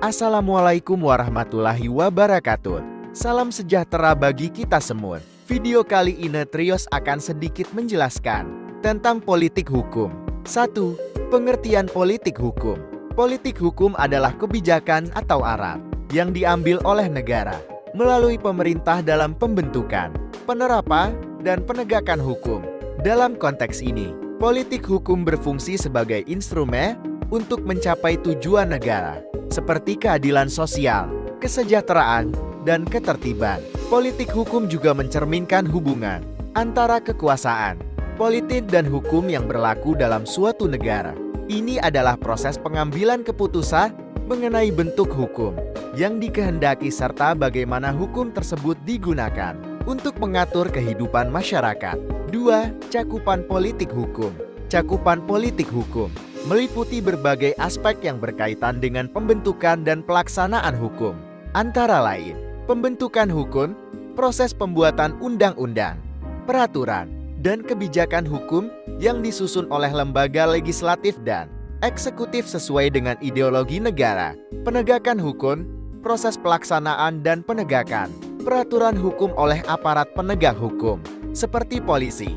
Assalamualaikum warahmatullahi wabarakatuh. Salam sejahtera bagi kita semua. Video kali ini Trios akan sedikit menjelaskan tentang politik hukum. 1. Pengertian politik hukum. Politik hukum adalah kebijakan atau arah yang diambil oleh negara melalui pemerintah dalam pembentukan, penerapan, dan penegakan hukum. Dalam konteks ini, politik hukum berfungsi sebagai instrumen untuk mencapai tujuan negara, seperti keadilan sosial, kesejahteraan, dan ketertiban. Politik hukum juga mencerminkan hubungan antara kekuasaan, politik, dan hukum yang berlaku dalam suatu negara. Ini adalah proses pengambilan keputusan mengenai bentuk hukum yang dikehendaki serta bagaimana hukum tersebut digunakan untuk mengatur kehidupan masyarakat. 2. Cakupan politik hukum. Cakupan politik hukum meliputi berbagai aspek yang berkaitan dengan pembentukan dan pelaksanaan hukum. Antara lain, pembentukan hukum, proses pembuatan undang-undang, peraturan, dan kebijakan hukum yang disusun oleh lembaga legislatif dan eksekutif sesuai dengan ideologi negara, penegakan hukum, proses pelaksanaan dan penegakan, peraturan hukum oleh aparat penegak hukum, seperti polisi,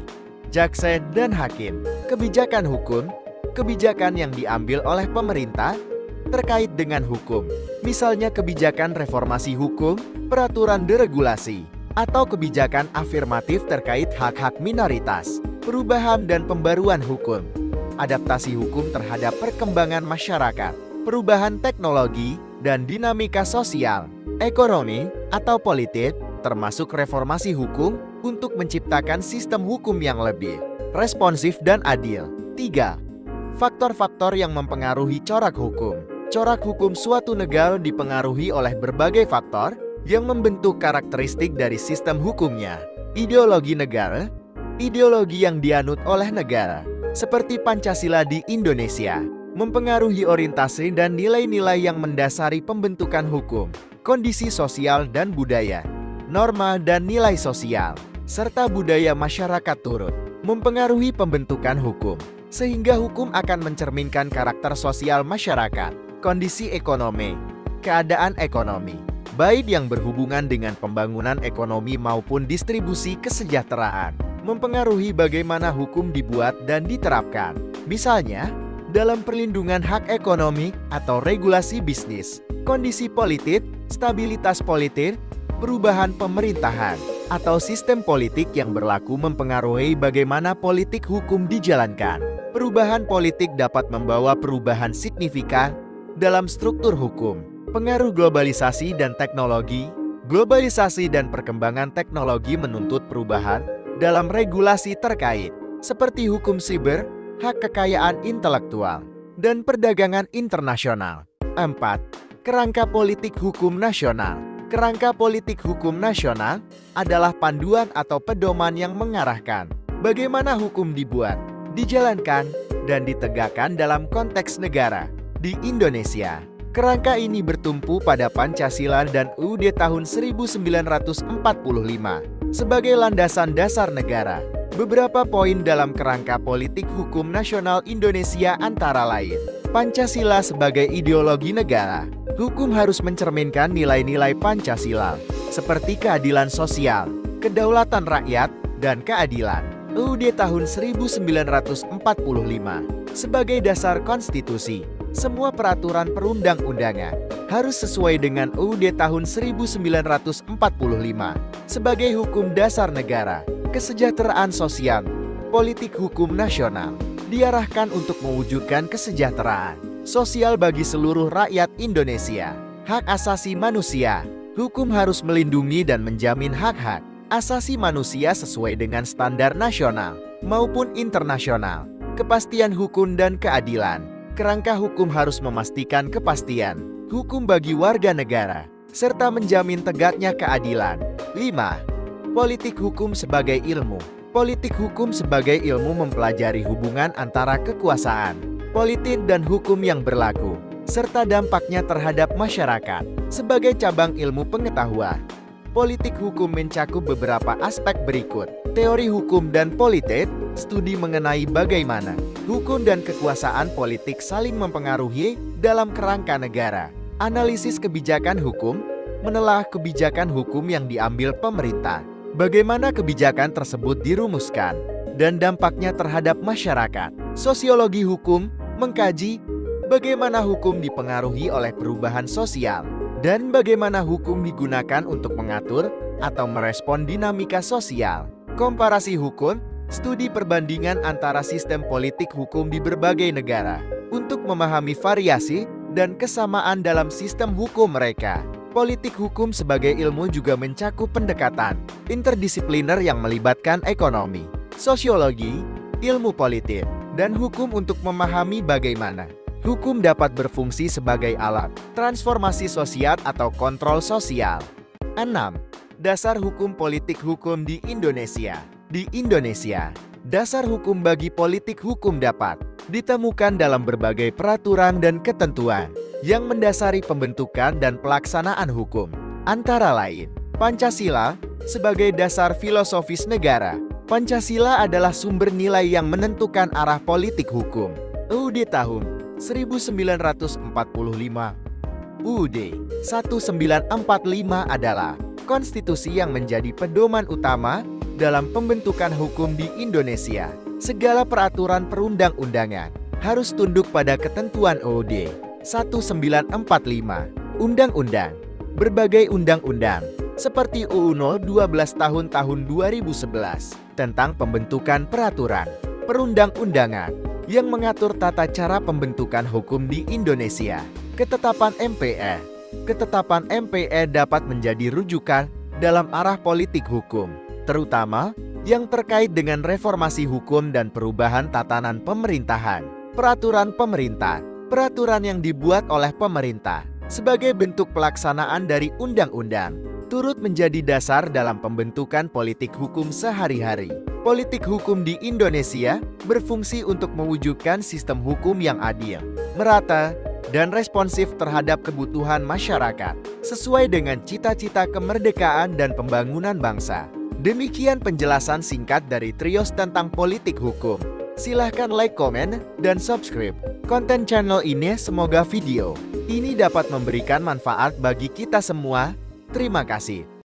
jaksa, dan hakim, kebijakan hukum, kebijakan yang diambil oleh pemerintah terkait dengan hukum, misalnya kebijakan reformasi hukum, peraturan deregulasi, atau kebijakan afirmatif terkait hak-hak minoritas, perubahan dan pembaruan hukum, adaptasi hukum terhadap perkembangan masyarakat, perubahan teknologi, dan dinamika sosial, ekonomi, atau politik, termasuk reformasi hukum untuk menciptakan sistem hukum yang lebih responsif dan adil. 3. Faktor-faktor yang mempengaruhi corak hukum. Corak hukum suatu negara dipengaruhi oleh berbagai faktor yang membentuk karakteristik dari sistem hukumnya. Ideologi negara, ideologi yang dianut oleh negara, seperti Pancasila di Indonesia, mempengaruhi orientasi dan nilai-nilai yang mendasari pembentukan hukum. Kondisi sosial dan budaya, norma dan nilai sosial, serta budaya masyarakat turut mempengaruhi pembentukan hukum, sehingga hukum akan mencerminkan karakter sosial masyarakat, kondisi ekonomi, keadaan ekonomi, baik yang berhubungan dengan pembangunan ekonomi maupun distribusi kesejahteraan, mempengaruhi bagaimana hukum dibuat dan diterapkan. Misalnya, dalam perlindungan hak ekonomi atau regulasi bisnis, kondisi politik, stabilitas politik, perubahan pemerintahan, atau sistem politik yang berlaku mempengaruhi bagaimana politik hukum dijalankan. Perubahan politik dapat membawa perubahan signifikan dalam struktur hukum. Pengaruh globalisasi dan teknologi. Globalisasi dan perkembangan teknologi menuntut perubahan dalam regulasi terkait, seperti hukum siber, hak kekayaan intelektual, dan perdagangan internasional. 4. Kerangka politik hukum nasional. Kerangka politik hukum nasional adalah panduan atau pedoman yang mengarahkan bagaimana hukum dibuat, dijalankan, dan ditegakkan dalam konteks negara. Di Indonesia, kerangka ini bertumpu pada Pancasila dan UUD tahun 1945 sebagai landasan dasar negara. Beberapa poin dalam kerangka politik hukum nasional Indonesia antara lain: Pancasila sebagai ideologi negara. Hukum harus mencerminkan nilai-nilai Pancasila, seperti keadilan sosial, kedaulatan rakyat, dan keadilan. UUD tahun 1945 sebagai dasar konstitusi. Semua peraturan perundang-undangan harus sesuai dengan UUD tahun 1945 sebagai hukum dasar negara. Kesejahteraan sosial, politik hukum nasional diarahkan untuk mewujudkan kesejahteraan sosial bagi seluruh rakyat Indonesia. Hak asasi manusia. Hukum harus melindungi dan menjamin hak-hak asasi manusia sesuai dengan standar nasional maupun internasional. Kepastian hukum dan keadilan. Kerangka hukum harus memastikan kepastian hukum bagi warga negara serta menjamin tegaknya keadilan. 5. Politik hukum sebagai ilmu. Politik hukum sebagai ilmu mempelajari hubungan antara kekuasaan, politik, dan hukum yang berlaku, serta dampaknya terhadap masyarakat. Sebagai cabang ilmu pengetahuan, politik hukum mencakup beberapa aspek berikut: teori hukum dan politik, studi mengenai bagaimana hukum dan kekuasaan politik saling mempengaruhi dalam kerangka negara. Analisis kebijakan hukum, menelaah kebijakan hukum yang diambil pemerintah, bagaimana kebijakan tersebut dirumuskan, dan dampaknya terhadap masyarakat. Sosiologi hukum, mengkaji bagaimana hukum dipengaruhi oleh perubahan sosial, dan bagaimana hukum digunakan untuk mengatur atau merespon dinamika sosial. Komparasi hukum, studi perbandingan antara sistem politik hukum di berbagai negara, untuk memahami variasi dan kesamaan dalam sistem hukum mereka. Politik hukum sebagai ilmu juga mencakup pendekatan interdisipliner yang melibatkan ekonomi, sosiologi, ilmu politik, dan hukum untuk memahami bagaimana hukum dapat berfungsi sebagai alat transformasi sosial atau kontrol sosial. 6. Dasar hukum politik hukum di Indonesia. Di Indonesia, dasar hukum bagi politik hukum dapat ditemukan dalam berbagai peraturan dan ketentuan yang mendasari pembentukan dan pelaksanaan hukum. Antara lain, Pancasila sebagai dasar filosofis negara. Pancasila adalah sumber nilai yang menentukan arah politik hukum. UUD tahun 1945. UUD 1945 adalah konstitusi yang menjadi pedoman utama dalam pembentukan hukum di Indonesia. Segala peraturan perundang-undangan harus tunduk pada ketentuan UUD 1945. Undang-undang, berbagai undang-undang, seperti UU No. 12 tahun 2011 tentang pembentukan peraturan perundang-undangan yang mengatur tata cara pembentukan hukum di Indonesia. Ketetapan MPR. Ketetapan MPR dapat menjadi rujukan dalam arah politik hukum, terutama yang terkait dengan reformasi hukum dan perubahan tatanan pemerintahan. Peraturan pemerintah, peraturan yang dibuat oleh pemerintah sebagai bentuk pelaksanaan dari undang-undang, turut menjadi dasar dalam pembentukan politik hukum sehari-hari. Politik hukum di Indonesia berfungsi untuk mewujudkan sistem hukum yang adil, merata, dan responsif terhadap kebutuhan masyarakat, sesuai dengan cita-cita kemerdekaan dan pembangunan bangsa. Demikian penjelasan singkat dari Trios tentang politik hukum. Silahkan like, komen, dan subscribe konten channel ini. Semoga video ini dapat memberikan manfaat bagi kita semua. Terima kasih.